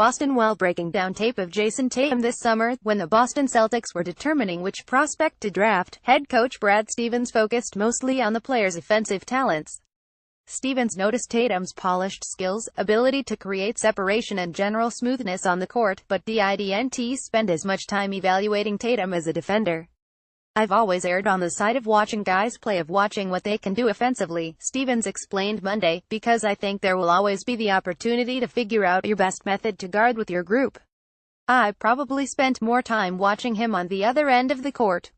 Boston while breaking down tape of Jayson Tatum this summer, when the Boston Celtics were determining which prospect to draft. Head coach Brad Stevens focused mostly on the player's offensive talents. Stevens noticed Tatum's polished skills, ability to create separation and general smoothness on the court, but didn't spend as much time evaluating Tatum as a defender. "I've always erred on the side of watching guys play, of watching what they can do offensively," Stevens explained Monday, "because I think there will always be the opportunity to figure out your best method to guard with your group. I probably spent more time watching him on the other end of the court,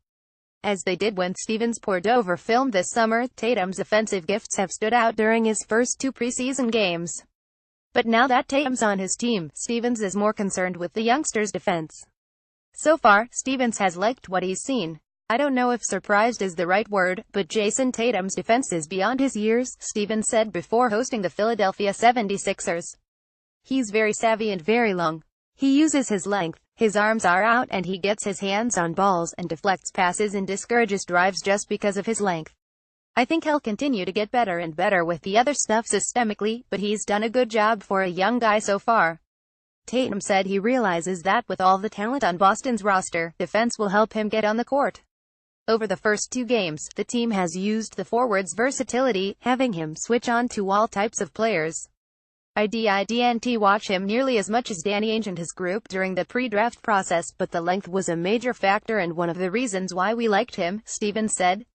as they did when Stevens pored over film this summer. Tatum's offensive gifts have stood out during his first 2 preseason games. But now that Tatum's on his team, Stevens is more concerned with the youngster's defense. So far, Stevens has liked what he's seen. I don't know if surprised is the right word, but Jayson Tatum's defense is beyond his years," Stevens said before hosting the Philadelphia 76ers. "He's very savvy and very long. He uses his length, his arms are out, and he gets his hands on balls and deflects passes and discourages drives just because of his length. I think he'll continue to get better and better with the other stuff systemically, but he's done a good job for a young guy so far." Tatum said he realizes that with all the talent on Boston's roster, defense will help him get on the court. Over the first 2 games, the team has used the forward's versatility, having him switch on to all types of players. "I didn't watch him nearly as much as Danny Ainge and his group during the pre-draft process, but the length was a major factor and one of the reasons why we liked him," Stevens said.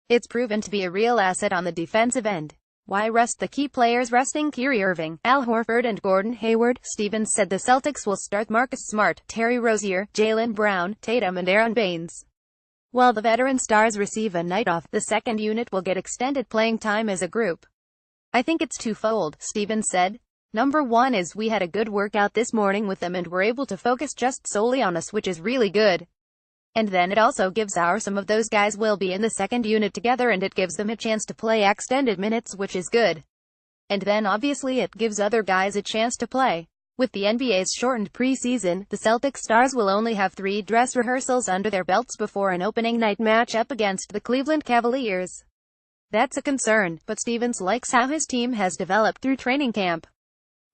"It's proven to be a real asset on the defensive end. Why rest the key players? Resting Kyrie Irving, Al Horford and Gordon Hayward." Stevens said the Celtics will start Marcus Smart, Terry Rozier, Jaylen Brown, Tatum and Aaron Baines. While the veteran stars receive a night off, the second unit will get extended playing time as a group. "I think it's twofold," Stevens said. "Number one is we had a good workout this morning with them and were able to focus just solely on us, which is really good. And then it also gives some of those guys will be in the second unit together and it gives them a chance to play extended minutes, which is good. And then obviously it gives other guys a chance to play." With the NBA's shortened preseason, the Celtics stars will only have 3 dress rehearsals under their belts before an opening night matchup against the Cleveland Cavaliers. That's a concern, but Stevens likes how his team has developed through training camp.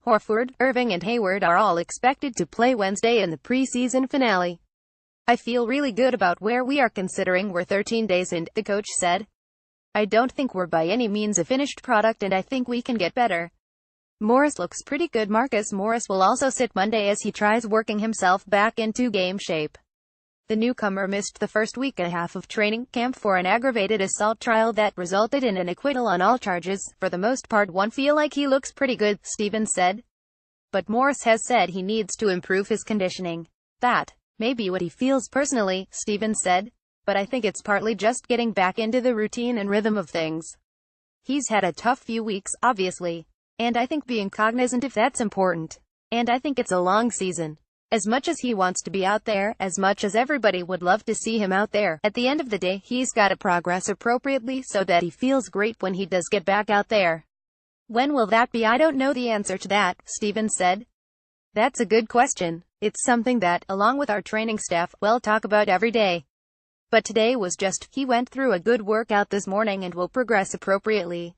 Horford, Irving and Hayward are all expected to play Wednesday in the preseason finale. "I feel really good about where we are considering we're 13 days in," the coach said. "I don't think we're by any means a finished product and I think we can get better. Morris looks pretty good." Marcus Morris will also sit Monday as he tries working himself back into game shape. The newcomer missed the first week and a half of training camp for an aggravated assault trial that resulted in an acquittal on all charges. "For the most part, one feel like he looks pretty good," Stevens said. "But Morris has said he needs to improve his conditioning. That may be what he feels personally," Stevens said. "But I think it's partly just getting back into the routine and rhythm of things. He's had a tough few weeks, obviously. And I think being cognizant of that's important. And I think it's a long season. As much as he wants to be out there, as much as everybody would love to see him out there, at the end of the day, he's got to progress appropriately so that he feels great when he does get back out there. When will that be? I don't know the answer to that," Stevens said. "That's a good question. It's something that, along with our training staff, we'll talk about every day. But today was just, he went through a good workout this morning and will progress appropriately."